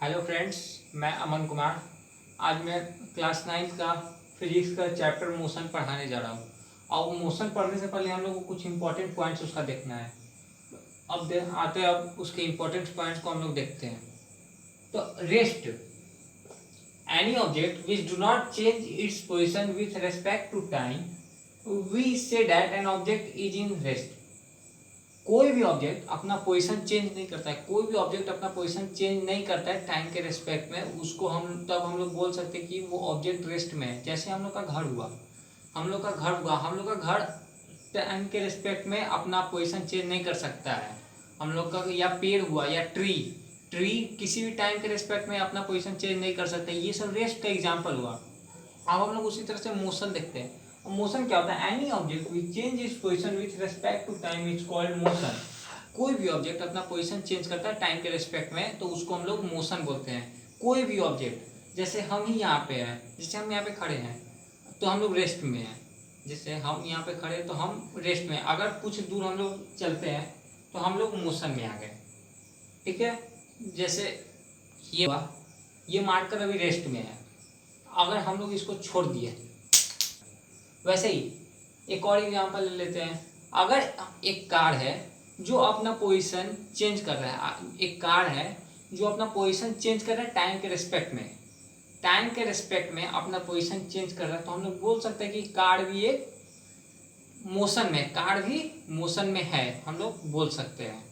Hello friends, मैं अमन कुमार। आज मैं क्लास 9 का फिजिक्स का चैप्टर मोशन पढ़ाने जा रहा हूँ। और मोशन पढ़ने से पहले हम लोग को कुछ इंपॉर्टेंट पॉइंट्स उसका देखना है। आते हैं अब उसके इंपॉर्टेंट पॉइंट्स को हम लोग देखते हैं। तो rest, any object which do not change its position with respect to time we say that an object is in rest. कोई भी ऑब्जेक्ट अपना पोजीशन चेंज नहीं करता है, कोई भी ऑब्जेक्ट अपना पोजीशन चेंज नहीं करता है टाइम के रिस्पेक्ट में, उसको हम लोग बोल सकते हैं कि वो ऑब्जेक्ट रेस्ट में है। जैसे हम लोग का घर हुआ, हम लोग का घर टाइम के रिस्पेक्ट में अपना पोजीशन चेंज नहीं कर सकता है। हम लोग का या पेड़ हुआ या ट्री ट्री किसी भी टाइम के रिस्पेक्ट में अपना पोजीशन चेंज नहीं कर सकता। ये सब रेस्ट का एग्जाम्पल हुआ। अब हम लोग उसी तरह से मोशन देखते हैं। मोशन क्या होता है? Any object which change its position with respect to time is called motion. कोई भी ऑब्जेक्ट अपना पोजीशन चेंज करता है टाइम के रिस्पेक्ट में, तो उसको हम लोग मोशन बोलते हैं। कोई भी ऑब्जेक्ट, जैसे हम ही यहाँ पे हैं, जैसे हम यहाँ पे खड़े हैं तो हम लोग रेस्ट में हैं। जैसे हम यहाँ पे खड़े तो हम रेस्ट में, अगर कुछ दूर हम लोग चलते हैं तो हम लोग मोशन में आ गए। ठीक है, जैसे ये मार्कर अभी रेस्ट में है, अगर हम लोग इसको छोड़ दिए। वैसे ही एक और एग्जांपल ले लेते हैं। अगर एक कार है जो अपना पोजीशन चेंज कर रहा है, एक कार है जो अपना पोजीशन चेंज कर रहा है टाइम के रिस्पेक्ट में, टाइम के रिस्पेक्ट में अपना पोजीशन चेंज कर रहा है, तो हम लोग बोल सकते हैं कि कार भी एक मोशन में, कार भी मोशन में है, हम लोग बोल सकते हैं।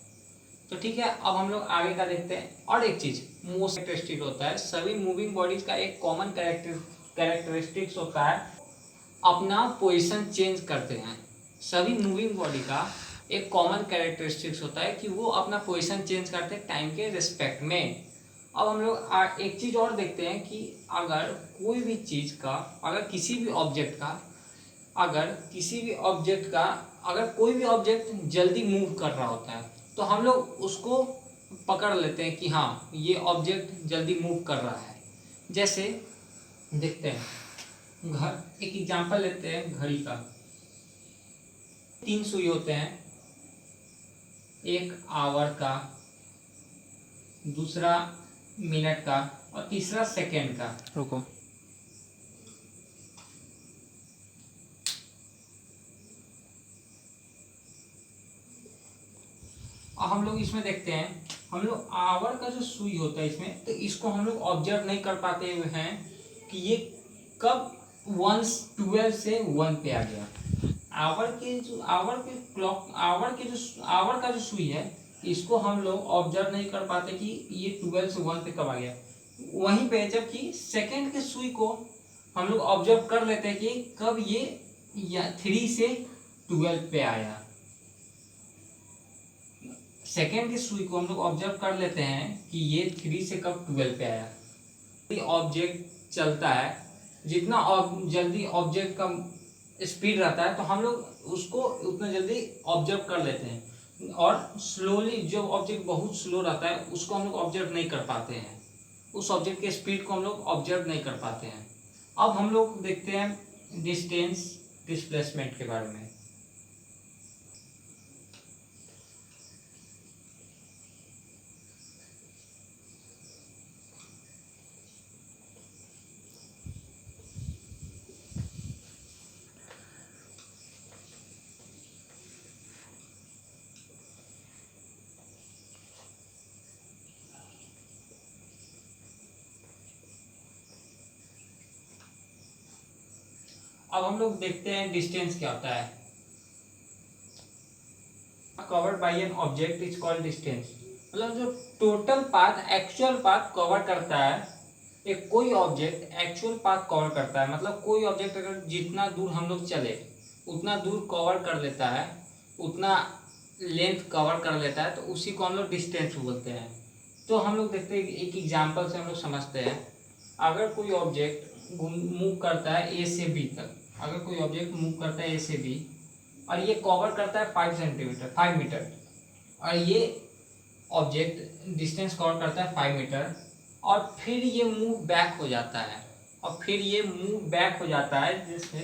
तो ठीक है, अब हम लोग आगे का देखते हैं। और एक चीज मोस्ट कैरेक्टरिस्टिक होता है, सभी मूविंग बॉडीज का एक कॉमन कैरेक्टरिस्टिक्स होता है, अपना पोजीशन चेंज करते हैं। सभी मूविंग बॉडी का एक कॉमन कैरेक्टरिस्टिक्स होता है कि वो अपना पोजीशन चेंज करते हैं टाइम के रिस्पेक्ट में। अब हम लोग एक चीज और देखते हैं कि अगर कोई भी चीज का, अगर किसी भी ऑब्जेक्ट का, अगर कोई भी ऑब्जेक्ट जल्दी मूव कर रहा होता है तो हम लोग उसको पकड़ लेते हैं कि हाँ ये ऑब्जेक्ट जल्दी मूव कर रहा है। जैसे देखते हैं, एक एग्जांपल लेते हैं घड़ी का। 3 सुई होते हैं, एक आवर का, दूसरा मिनट का और तीसरा सेकेंड का। रुको। और हम लोग इसमें देखते हैं, हम लोग आवर का जो सुई होता है इसमें, तो इसको हम लोग ऑब्जर्व नहीं कर पाते हुए हैं कि ये कब 12 से 1 पे आ गया। आवर का जो सुई है, इसको हम लोग ऑब्जर्व नहीं कर पाते कि ये 12 से 1 पे कब आ गया। वहीं पे जबकि सेकेंड के सुई को हम लोग ऑब्जर्व कर लेते हैं कि कब ये 3 से 12 पे आया। सेकेंड की सुई को हम लोग ऑब्जर्व कर लेते हैं कि ये 3 से कब 12 पे आया। ऑब्जेक्ट चलता है, जितना जल्दी ऑब्जेक्ट का स्पीड रहता है तो हम लोग उसको उतना जल्दी ऑब्जर्व कर लेते हैं, और स्लोली जो ऑब्जेक्ट बहुत स्लो रहता है उसको हम लोग ऑब्जर्व नहीं कर पाते हैं, उस ऑब्जेक्ट के स्पीड को हम लोग ऑब्जर्व नहीं कर पाते हैं। अब हम लोग देखते हैं डिस्टेंस डिस्प्लेसमेंट के बारे में। अब हम लोग देखते हैं डिस्टेंस क्या होता है। Covered by an object is called distance. मतलब जो total path, actual path cover करता है, एक कोई ऑब्जेक्ट एक्चुअल पाथ कवर करता है, मतलब कोई ऑब्जेक्ट अगर जितना दूर हम लोग चले उतना दूर कवर कर लेता है, उतना लेंथ कवर कर लेता है, तो उसी को हम लोग डिस्टेंस बोलते हैं। तो हम लोग देखते हैं, एक एग्जाम्पल से हम लोग समझते हैं। अगर कोई ऑब्जेक्ट मूव करता है ए से बी तक, अगर कोई ऑब्जेक्ट मूव करता है ए से बी और ये कवर करता है 5 मीटर, और ये ऑब्जेक्ट डिस्टेंस कवर करता है 5 मीटर, और फिर ये मूव बैक हो जाता है, जैसे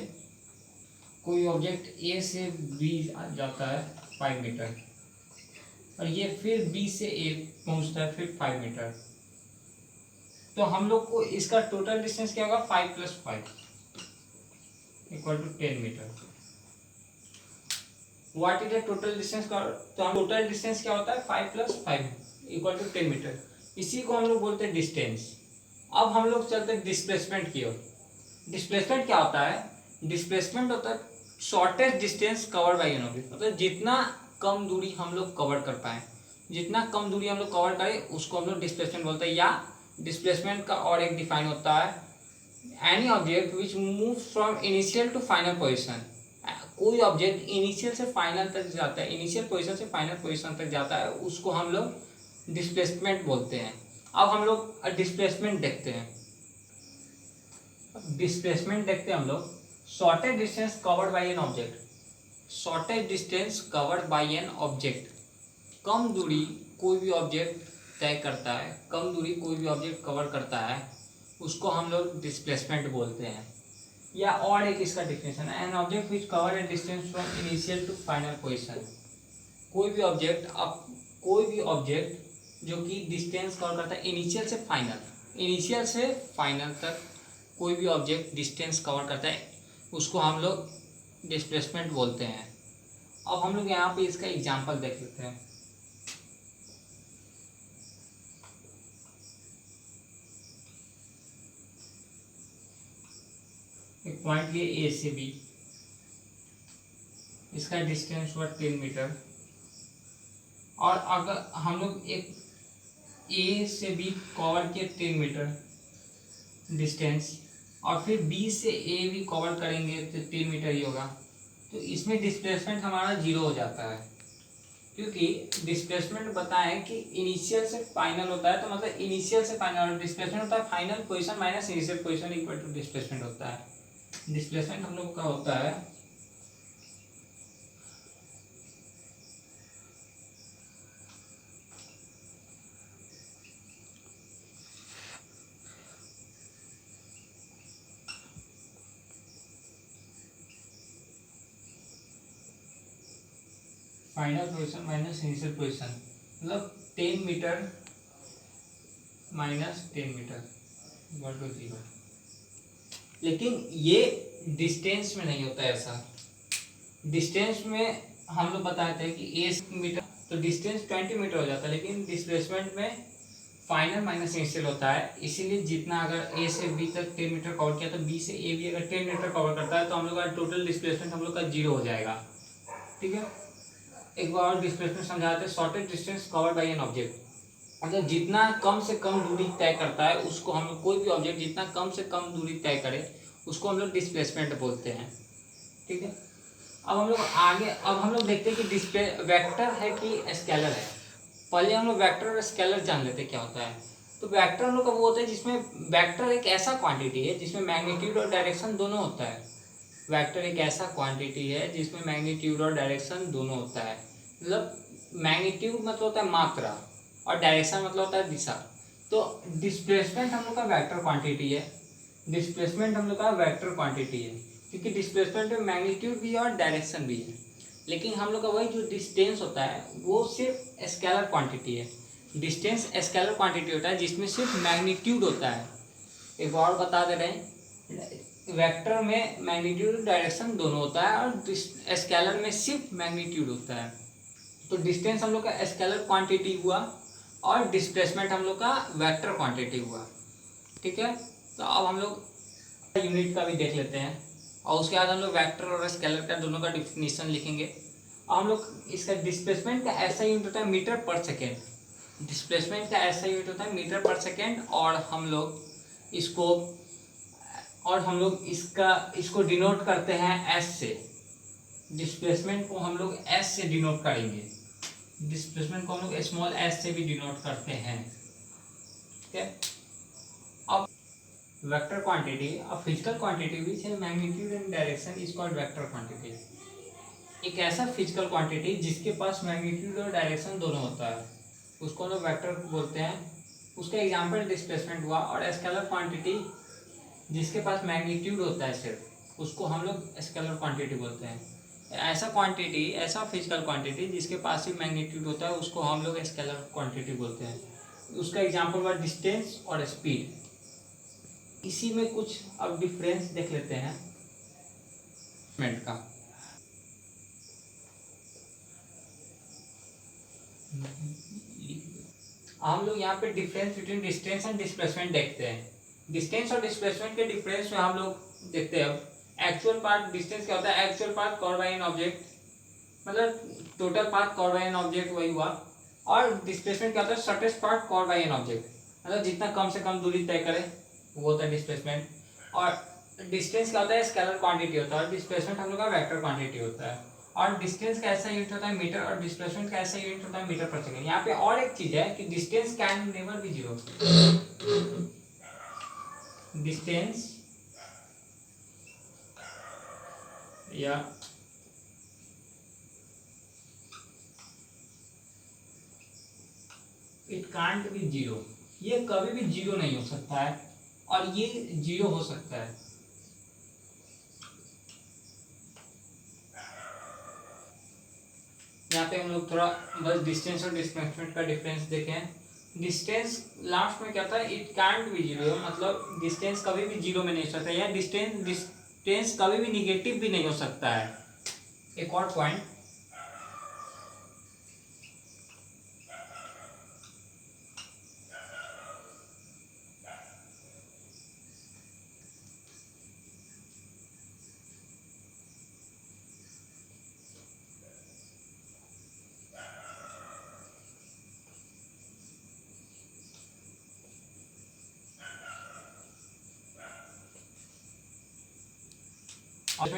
कोई ऑब्जेक्ट ए से बी जाता है 5 मीटर और ये फिर बी से ए पहुंचता है फिर 5 मीटर, तो हम लोग को इसका टोटल डिस्टेंस क्या होगा 5 + 5 equal to 10 metre. What is the total distance? तो हम टोटल डिस्टेंस क्या होता है 5 + 5 इक्वल टू 10 मीटर। इसी को हम लोग बोलते हैं डिस्टेंस। अब हम लोग चलते हैं डिस्प्लेसमेंट की ओर। डिस्प्लेसमेंट क्या होता है? डिस्प्लेसमेंट होता है shortest distance covered by an object, मतलब जितना कम दूरी हम लोग कवर कर पाए, जितना कम दूरी हम लोग कवर करें उसको हम लोग डिस्प्लेसमेंट बोलते हैं। या डिस्प्लेसमेंट का और एक डिफाइन होता है any object which move from initial to final position. कोई ऑब्जेक्ट इनिशियल से फाइनल तक जाता है, इनिशियल पोजीशन से फाइनल पोजीशन तक जाता है, उसको हम लोग डिस्प्लेसमेंट बोलते हैं। अब हम लोग डिस्प्लेसमेंट देखते हैं। डिस्प्लेसमेंट देखते हैं हम लोग shortest distance covered by an object. Shortest distance covered by an object, कम दूरी कोई भी ऑब्जेक्ट तय करता है, कम दूरी कोई भी ऑब्जेक्ट कवर करता है, उसको हम लोग डिस्प्लेसमेंट बोलते हैं। या और एक इसका डिफिनेशन है an object which cover a distance from initial to final position. कोई भी ऑब्जेक्ट जो कि डिस्टेंस कवर करता है इनिशियल से फाइनल तक, कोई भी ऑब्जेक्ट डिस्टेंस कवर करता है उसको हम लोग डिस्प्लेसमेंट बोलते हैं। अब हम लोग यहाँ पे इसका एग्जांपल देख लेते हैं। एक पॉइंट लिए ए से बी, इसका डिस्टेंस हुआ 10 मीटर। और अगर हम लोग एक ए से बी कवर किए 10 मीटर डिस्टेंस, और फिर बी से ए भी कवर करेंगे तो 10 मीटर ही होगा, तो इसमें डिस्प्लेसमेंट हमारा 0 हो जाता है। क्योंकि डिस्प्लेसमेंट बताएं कि इनिशियल से फाइनल होता है, तो मतलब इनिशियल से फाइनल, और डिस्प्लेसमेंट होता है final position minus initial position equal to displacement होता है। डिस्प्लेसमेंट हम लोग का होता है final position minus initial position, मतलब 10 metre minus 10 metre equal to 0। लेकिन ये डिस्टेंस में नहीं होता है ऐसा। डिस्टेंस में हम लोग बताते हैं कि ए मीटर तो डिस्टेंस 20 मीटर हो जाता है, लेकिन डिस्प्लेसमेंट में फाइनल माइनस इनिशियल होता है। इसीलिए जितना अगर ए से बी तक 10 मीटर कवर किया तो बी से ए भी अगर 10 मीटर कवर करता है तो हम लोग का टोटल डिस्प्लेसमेंट हम लोग का 0 हो जाएगा। ठीक है, एक बार और डिस्प्लेसमेंट समझाते हैं। Shortest distance covered by an object, मतलब जितना कम से कम दूरी तय करता है उसको हम लोग, कोई भी ऑब्जेक्ट जितना कम से कम दूरी तय करे उसको हम लोग डिस्प्लेसमेंट बोलते हैं। ठीक है, अब हम लोग देखते हैं कि डिस्प्ले वेक्टर है कि स्केलर है। पहले हम लोग वेक्टर और स्केलर जान लेते हैं क्या होता है। तो वेक्टर हम लोग का वो होता है जिसमें वेक्टर एक ऐसा क्वांटिटी है जिसमें मैग्नीट्यूड और डायरेक्शन दोनों होता है। वेक्टर एक ऐसा क्वांटिटी है जिसमें मैग्नीट्यूड और डायरेक्शन दोनों होता है। मतलब मैग्नीट्यूड मतलब होता है मात्रा और डायरेक्शन मतलब होता है दिशा। तो डिस्प्लेसमेंट हम लोग का वेक्टर क्वांटिटी है, डिस्प्लेसमेंट हम लोग का वेक्टर क्वांटिटी है, क्योंकि डिस्प्लेसमेंट में मैग्नीट्यूड भी है और डायरेक्शन भी है। लेकिन हम लोग का वही जो डिस्टेंस होता है वो सिर्फ स्केलर क्वांटिटी है। डिस्टेंस स्केलर क्वांटिटी होता है जिसमें सिर्फ मैग्नीट्यूड होता है। एक और बता दे रहे हैं, वेक्टर में मैग्नीट्यूड डायरेक्शन दोनों होता है और स्केलर में सिर्फ मैग्नीट्यूड होता है। तो डिस्टेंस हम लोग का स्केलर क्वांटिटी हुआ और डिस्प्लेसमेंट हम लोग का वेक्टर क्वांटिटी हुआ। ठीक है, तो अब हम लोग यूनिट का भी देख लेते हैं और उसके बाद हम लोग वेक्टर और स्केलर का दोनों का डिफिनीशन लिखेंगे। अब हम लोग इसका डिस्प्लेसमेंट का ऐसा यूनिट होता है मीटर पर सेकेंड। डिस्प्लेसमेंट का ऐसा यूनिट होता है मीटर पर सेकेंड, और हम लोग इसको डिनोट करते हैं एस से। डिस्प्लेसमेंट को हम लोग एस से डिनोट करेंगे, डिस्प्लेसमेंट को हम लोग स्मॉल एस से भी डिनोट करते हैं। ठीक है, अब वेक्टर क्वांटिटी और फिजिकल क्वांटिटी विच है magnitude and direction is called vector quantity. एक ऐसा फिजिकल क्वांटिटी जिसके पास मैग्नीट्यूड और डायरेक्शन दोनों होता है उसको हम लोग वेक्टर बोलते हैं। उसका एग्जांपल डिस्प्लेसमेंट हुआ। और स्केलर क्वांटिटी जिसके पास मैग्नीट्यूड होता है सिर्फ, उसको हम लोग स्केलर क्वांटिटी बोलते हैं। ऐसा क्वांटिटी, ऐसा फिजिकल क्वांटिटी जिसके पास ही मैग्नीट्यूड होता है उसको हम लोग स्केलर क्वांटिटी बोलते हैं। उसका एग्जांपल हुआ डिस्टेंस और स्पीड। इसी में कुछ अब डिफरेंस देख लेते हैं मिनट का। हम लोग यहाँ पे difference between distance and displacement देखते हैं। डिस्टेंस और डिस्प्लेसमेंट के डिफरेंस में हम लोग देखते हैं अब एक्चुअल पाथ। डिस्टेंस क्या होता है? Actual path covered by an object, मतलब total path covered by an object, वही हुआ। और डिस्प्लेसमेंट क्या होता है? Shortest path covered by an object, मतलब जितना कम से कम दूरी तय करे वो होता है डिस्प्लेसमेंट। और डिस्टेंस क्या होता है? स्केलर क्वांटिटी होता है, और डिस्प्लेसमेंट हम लोग का वेक्टर क्वांटिटी होता है। और डिस्टेंस का ऐसा यूनिट होता है मीटर, और डिस्प्लेसमेंट का ऐसा यूनिट होता है मीटर पर सेकंड। यहाँ पे और एक चीज है कि distance can never be zero. Distance या इट कांट बी जीरो, ये कभी भी जीरो नहीं हो सकता है, और ये जीरो हो सकता है। यहाँ पे हम लोग थोड़ा बस डिस्टेंस और डिस्प्लेसमेंट का डिफरेंस देखें। डिस्टेंस लास्ट में क्या था? इट कांट बी जीरो, मतलब डिस्टेंस कभी भी जीरो में नहीं हो सकता, या डिस्टेंस कभी भी निगेटिव भी नहीं हो सकता है। एक और पॉइंट,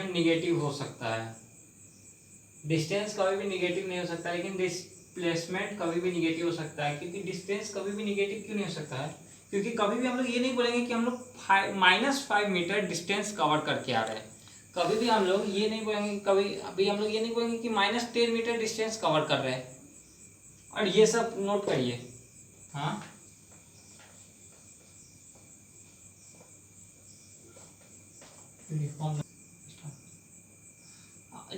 निगेटिव हो सकता है। डिस्टेंस कभी भी निगेटिव नहीं हो सकता, लेकिन डिस्प्लेसमेंट कभी भी निगेटिव हो सकता है। क्योंकि डिस्टेंस कभी भी निगेटिव क्यों नहीं हो सकता है? क्योंकि कभी भी हम लोग ये नहीं बोलेंगे कि हम लोग -5 मीटर डिस्टेंस कवर करके आ रहे हैं। कभी भी हम लोग ये नहीं बोलेंगे, कभी अभी हम लोग ये नहीं बोलेंगे कि -10 मीटर डिस्टेंस कवर कर रहे हैं। और ये सब नोट करिए। हाँ,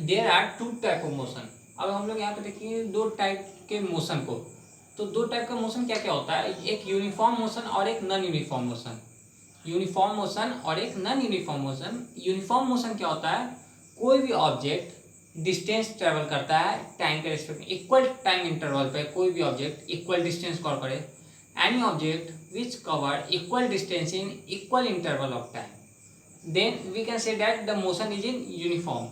there are two type of motion. अब हम लोग यहाँ पे देखिए दो टाइप के मोशन को। तो दो टाइप का मोशन क्या क्या होता है? एक यूनिफॉर्म मोशन और एक non uniform motion. Uniform motion और एक non uniform motion. Uniform motion क्या होता है? कोई भी ऑब्जेक्ट डिस्टेंस ट्रेवल करता है टाइम के रिस्पेक्ट में, इक्वल टाइम इंटरवल पे कोई भी ऑब्जेक्ट इक्वल डिस्टेंस कवर करे। Any object which cover equal distance in equal interval of time, then we can say that the motion is in uniform.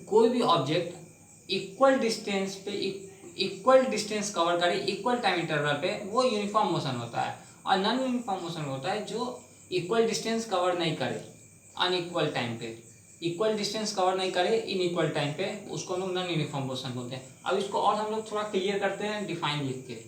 कोई भी ऑब्जेक्ट इक्वल डिस्टेंस पे equal distance cover करे equal time interval पे, वो uniform motion होता है। और non uniform motion होता है जो इक्वल डिस्टेंस कवर नहीं करे अनइक्वल टाइम पे, इक्वल डिस्टेंस कवर नहीं करे इन इक्वल टाइम पे, उसको हम लोग नॉन यूनिफॉर्म मोशन बोलते हैं। अब इसको और हम लोग थोड़ा क्लियर करते हैं डिफाइन लिख के।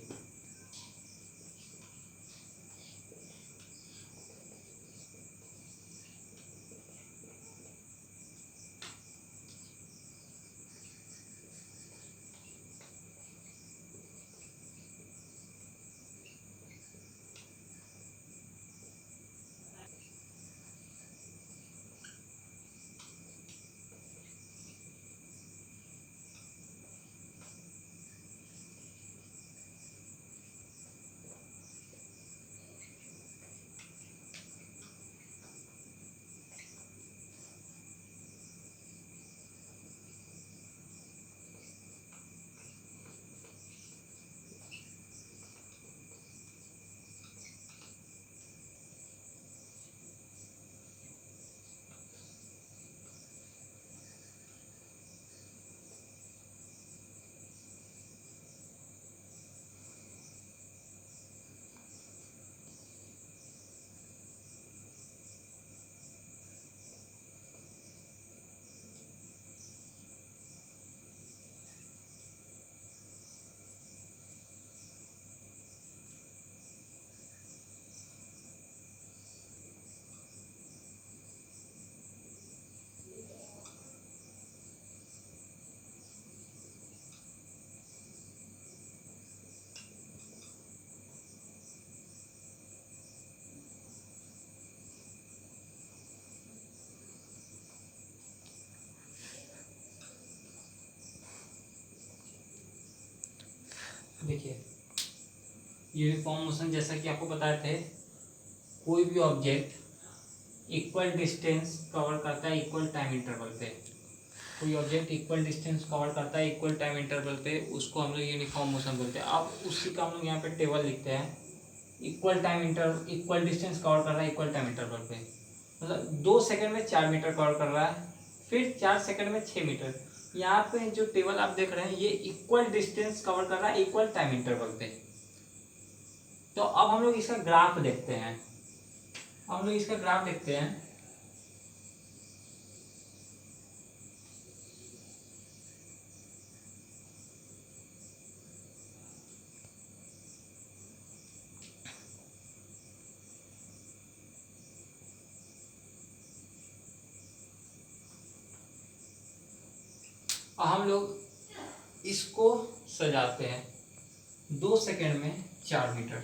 देखिए यूनिफॉर्म मोशन जैसा कि आपको बताए थे कोई भी ऑब्जेक्ट इक्वल डिस्टेंस कवर करता है इक्वल टाइम इंटरवल पे, कोई ऑब्जेक्ट इक्वल डिस्टेंस कवर करता है इक्वल टाइम इंटरवल पे, उसको हम लोग यूनिफॉर्म मोशन बोलते हैं। अब उसी का हम लोग यहाँ पे टेबल लिखते हैं, इक्वल डिस्टेंस कवर कर रहा है इक्वल टाइम इंटरवल पे, मतलब 2 सेकंड में 4 मीटर कवर कर रहा है, फिर 4 सेकंड में 6 मीटर। यहाँ पे जो टेबल आप देख रहे हैं ये इक्वल डिस्टेंस कवर कर रहा है इक्वल टाइम इंटरवल पे। तो अब हम लोग इसका ग्राफ देखते हैं, हम लोग इसका ग्राफ देखते हैं। और हम लोग इसको सजाते हैं 2 सेकंड में 4 मीटर,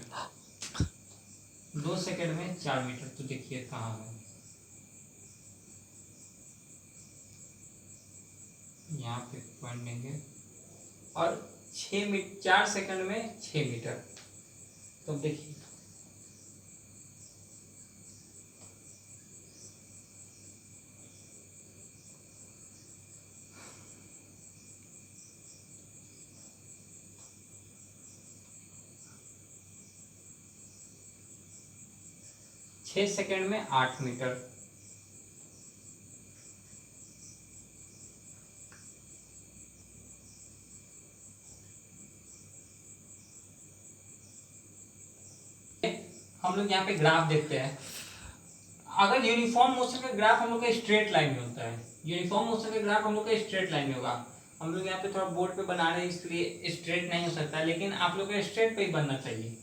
2 सेकंड में 4 मीटर। तो देखिए कहाँ है, यहाँ पे पॉइंट देंगे और 4 सेकंड में 6 मीटर। तो देखिए 6 सेकंड में 8 मीटर। हम लोग यहाँ पे ग्राफ देखते हैं। अगर यूनिफॉर्म मोशन का ग्राफ हम लोग का स्ट्रेट लाइन में होता है, यूनिफॉर्म मोशन का ग्राफ हम लोग का स्ट्रेट लाइन में होगा। हम लोग यहाँ पे थोड़ा बोर्ड पे बना रहे हैं इसलिए स्ट्रेट नहीं हो सकता, लेकिन आप लोग का स्ट्रेट पे ही बनना चाहिए।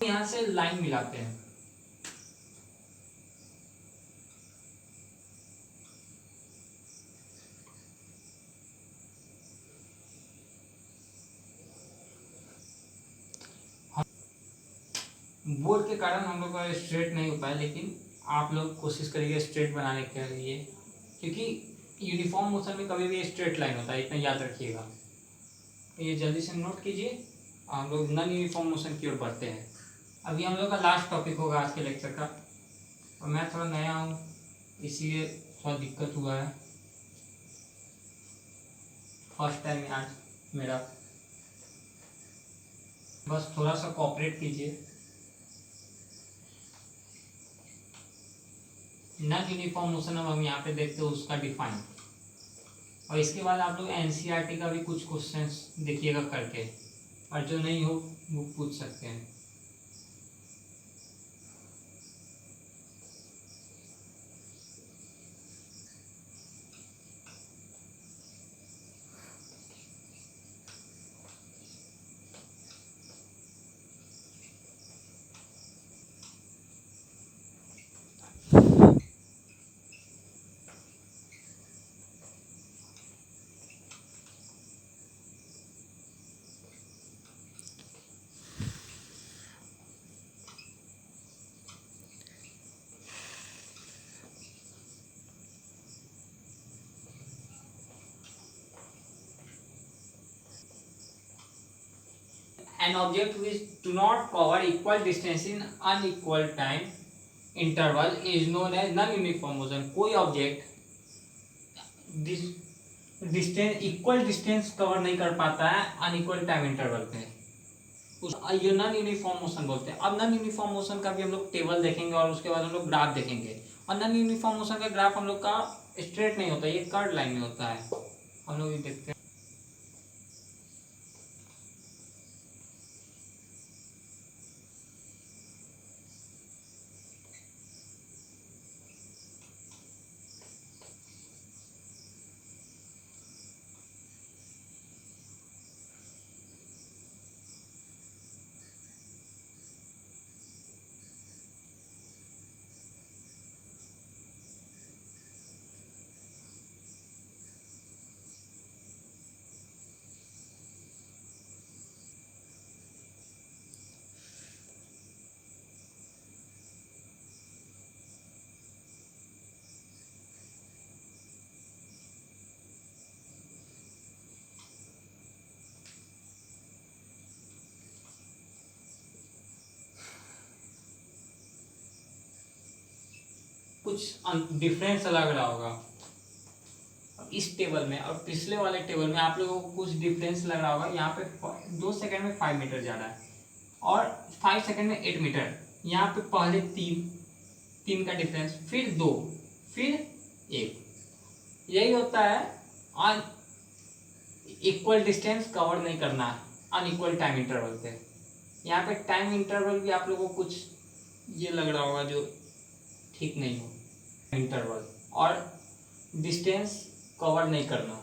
यहाँ से लाइन मिलाते हैं, बोर्ड के कारण हम लोग का स्ट्रेट नहीं हो पाया, लेकिन आप लोग कोशिश करिए स्ट्रेट बनाने के लिए, क्योंकि यूनिफॉर्म मोशन में कभी भी स्ट्रेट लाइन होता है, इतना याद रखिएगा। ये जल्दी से नोट कीजिए। हम लोग नॉन यूनिफॉर्म मोशन की ओर बढ़ते हैं। अभी हम लोग का लास्ट टॉपिक होगा आज के लेक्चर का, और मैं थोड़ा नया हूँ इसीलिए थोड़ा दिक्कत हुआ है, फर्स्ट टाइम आज मेरा, बस थोड़ा सा कोऑपरेट कीजिए। नॉन यूनिफॉर्म मोशन हम यहाँ पे देखते हैं उसका डिफाइन, और इसके बाद आप लोग एनसीईआरटी का भी कुछ क्वेश्चंस देखिएगा करके, और जो नहीं हो वो पूछ सकते हैं। An object which do not cover equal distance in unequal time interval is known as non-uniform motion। कोई object distance equal distance cover नहीं कर पाता है अनइक्वल टाइम इंटरवल पे, उस ये नॉन यूनिफॉर्म मोशन बोलते हैं। अब नॉन यूनिफॉर्म मोशन का भी हम लोग टेबल देखेंगे और उसके बाद हम लोग ग्राफ देखेंगे। और नॉन यूनिफॉर्म मोशन का ग्राफ हम लोग का स्ट्रेट नहीं होता, ये कर्व लाइन में होता है। हम लोग ये देखते हैं। कुछ डिफरेंस लग रहा होगा। अब इस टेबल में और पिछले वाले टेबल में आप लोगों को कुछ डिफरेंस लग रहा होगा। यहाँ पे 2 सेकंड में 5 मीटर जा रहा है और 5 सेकंड में 8 मीटर। यहाँ पे पहले 3 का डिफरेंस, फिर 2, फिर 1। यही होता है अन इक्वल डिस्टेंस कवर नहीं करना अनइक्वल टाइम इंटरवल पे। यहाँ पे टाइम इंटरवल भी आप लोगों को कुछ ये लग रहा होगा जो ठीक नहीं हो। इंटरवल और डिस्टेंस कवर नहीं करना,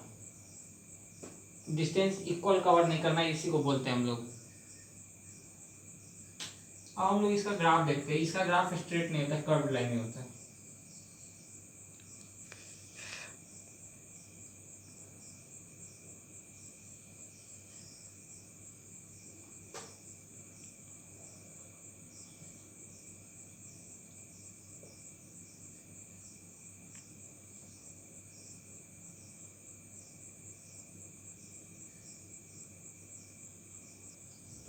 डिस्टेंस इक्वल कवर नहीं करना, इसी को बोलते हैं हम लोग। अब हम लोग इसका ग्राफ देखते हैं। इसका ग्राफ स्ट्रेट नहीं होता है, कर्व लाइन में होता है।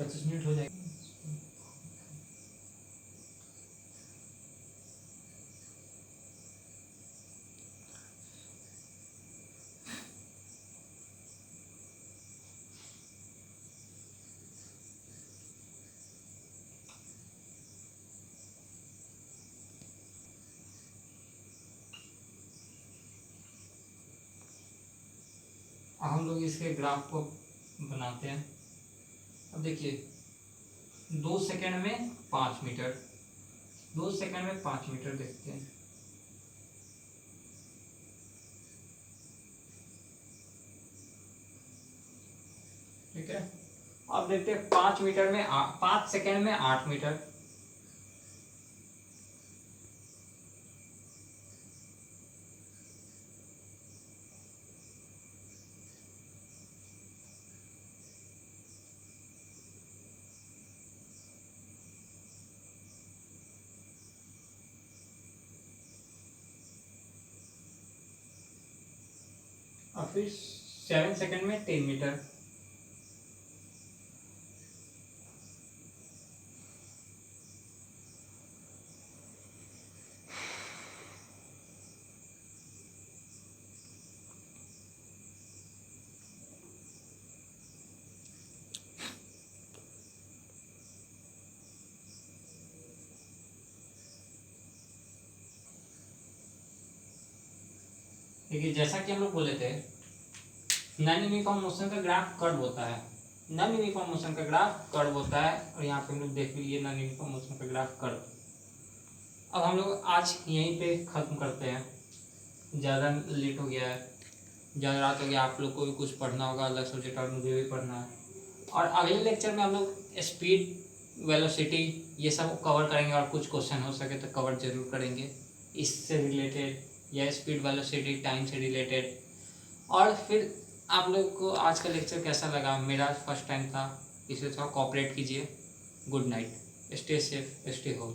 पच्चीस मिनट हो जाएगा। अब हम लोग इसके ग्राफ को बनाते हैं। अब देखिए 2 सेकंड में 5 मीटर, 2 सेकंड में 5 मीटर देखते हैं। ठीक है, अब देखते हैं 5 मीटर में 5 सेकंड में 8 मीटर। और फिर 7 सेकंड में 10 मीटर। देखिए जैसा कि हम लोग बोले थे, नॉन यूनिफॉर्म मोशन का ग्राफ कर्व होता है। नॉन यूनिफॉर्म मोशन का ग्राफ कर्व होता है और यहाँ पे हम लोग देख लीजिए नॉन यूनिफॉर्म मोशन का ग्राफ कर्व। अब हम लोग आज यहीं पे ख़त्म करते हैं, ज़्यादा लेट हो गया है, ज़्यादा रात हो गया। आप लोग को भी कुछ पढ़ना होगा, अलग सब्जेक्ट, और मुझे भी पढ़ना है। और अगले लेक्चर में हम लोग स्पीड, वेलोसिटी ये सब कवर करेंगे और कुछ क्वेश्चन हो सके तो कवर जरूर करेंगे इससे रिलेटेड, या स्पीड, वेलोसिटी, टाइम से रिलेटेड। और फिर आप लोग को आज का लेक्चर कैसा लगा? मेरा फर्स्ट टाइम था, इसे थोड़ा कोऑपरेट कीजिए। Good night, stay safe, stay home.